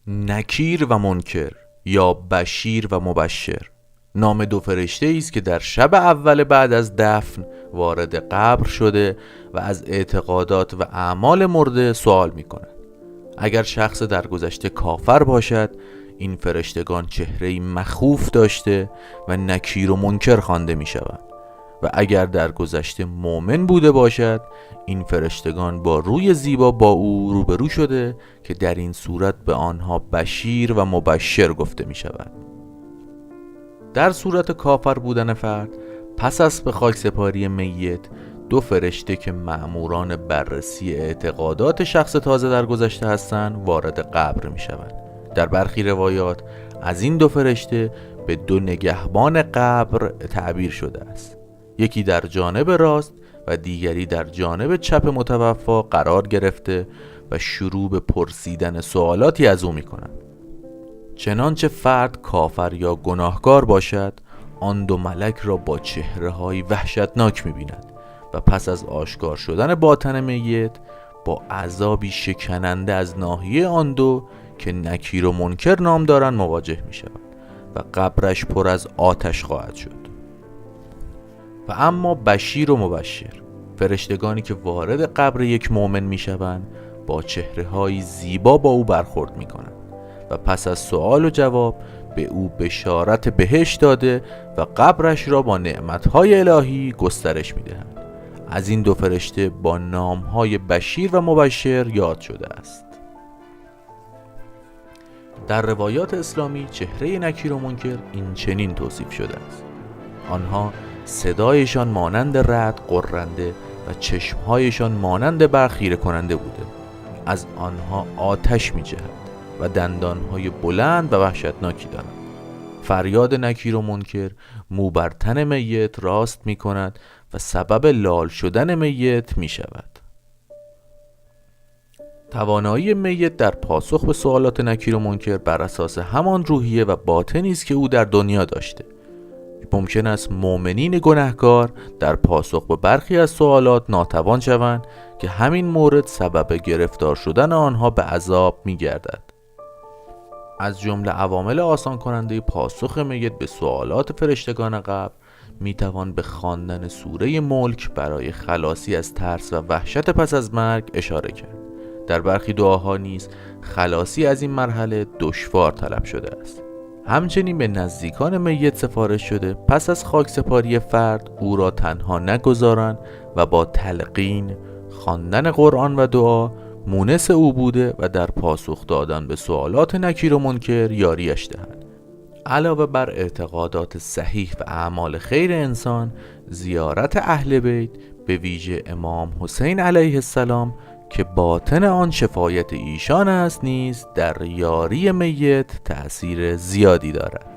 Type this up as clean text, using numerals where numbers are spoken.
نکیر و منکر یا بشیر و مبشر نام دو فرشته است که در شب اول بعد از دفن وارد قبر شده و از اعتقادات و اعمال مرده سوال می کنند. اگر شخص در گذشته کافر باشد، این فرشتگان چهره‌ای مخوف داشته و نکیر و منکر خوانده می شوند و اگر در گذشته مؤمن بوده باشد، این فرشتگان با روی زیبا با او روبرو شده که در این صورت به آنها بشیر و مبشر گفته می شود. در صورت کافر بودن فرد، پس از به خاک سپاری میت، دو فرشته که مأموران بررسی اعتقادات شخص تازه در گذشته هستند وارد قبر می شوند. در برخی روایات از این دو فرشته به دو نگهبان قبر تعبیر شده است. یکی در جانب راست و دیگری در جانب چپ متوفا قرار گرفته و شروع به پرسیدن سوالاتی از او می کنند. چنانچه فرد کافر یا گناهکار باشد، آن دو ملک را با چهره‌های وحشتناک می‌بیند و پس از آشکار شدن باطن میت با عذابی شکننده از ناحیه آن دو که نکیر و منکر نام دارند مواجه می‌شود و قبرش پر از آتش خواهد شد. و اما بشیر و مبشر، فرشتگانی که وارد قبر یک مؤمن می‌شوند، با چهره‌های زیبا با او برخورد می‌کنند و پس از سوال و جواب به او بشارت بهشت داده و قبرش را با نعمتهای الهی گسترش می‌دهند. از این دو فرشته با نامهای بشیر و مبشر یاد شده است. در روایات اسلامی چهره نکیر و منکر این چنین توصیف شده است: آنها صدایشان مانند رعد غرنده و چشمهایشان مانند برق خیره کننده بوده. از آنها آتش می‌جهد و دندانهای بلند و وحشتناکی دارند. فریاد نکیر و منکر مو بر تن میت راست می کند و سبب لال شدن میت می شود. توانایی میت در پاسخ به سوالات نکیر و منکر بر اساس همان روحیه و باطنی است که او در دنیا داشته. ممکن است مؤمنین گناهکار در پاسخ به برخی از سوالات ناتوان شوند که همین مورد سبب گرفتار شدن آنها به عذاب می گردد. از جمله عوامل آسان کننده پاسخ میت به سوالات فرشتگان قبر میتوان به خواندن سوره ملک برای خلاصی از ترس و وحشت پس از مرگ اشاره کرد. در برخی دعاها نیز خلاصی از این مرحله دشوار طلب شده است. همچنین به نزدیکان میت سفارش شده پس از خاک سپاری فرد او را تنها نگذارند و با تلقین، خواندن قرآن و دعا مونس او بوده و در پاسخ دادن به سوالات نکیر و منکر یاریش دهند. علاوه بر اعتقادات صحیح و اعمال خیر انسان، زیارت اهل بیت به ویژه امام حسین علیه السلام که باطن آن شفایت ایشان است نیز در یاری میت تأثیر زیادی دارد.